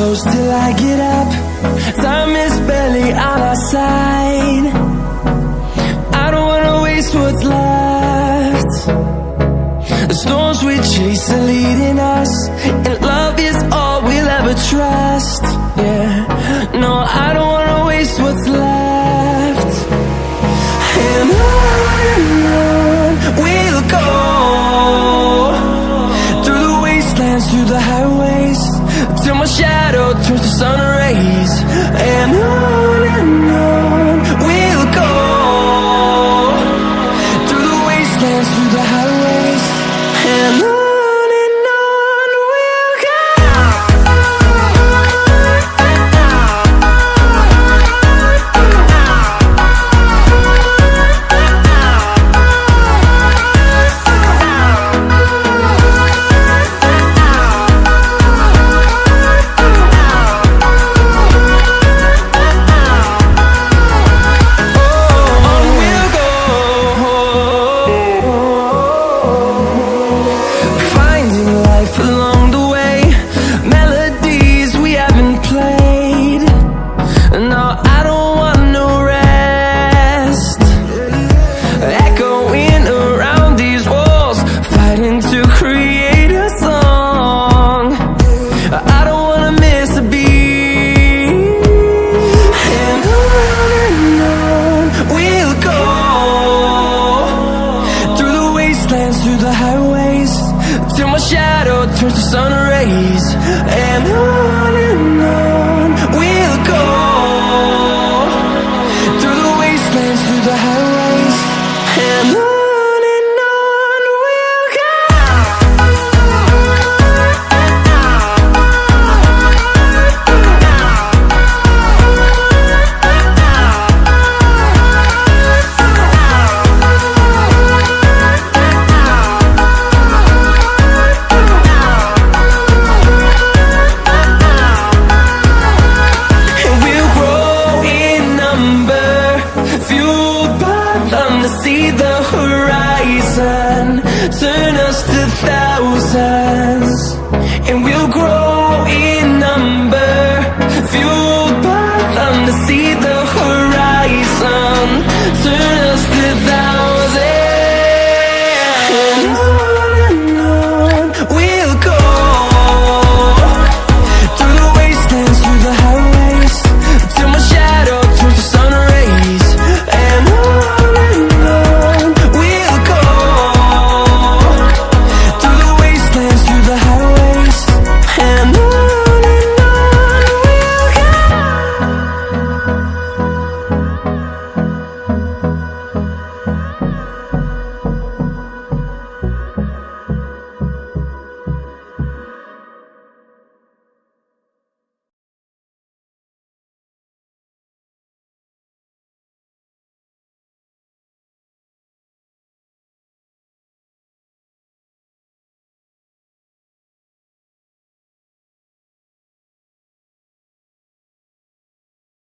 close till I get up. Time is barely on our side. I don't wanna waste what's left. The storms we chase are leading us, and love is all we'll ever trust. Yeah, no, I don't wanna waste what's left. And on we'll go, through the wastelands, through the highways, till my shadow turns to sun rays. And on we'll go, through the wastelands, through the highways, and on we'll go. Through the highways, till my shadow turns to sun rays. And on we'll go, through the wastelands, through the highways, and on we'll go. Fueled by them to see the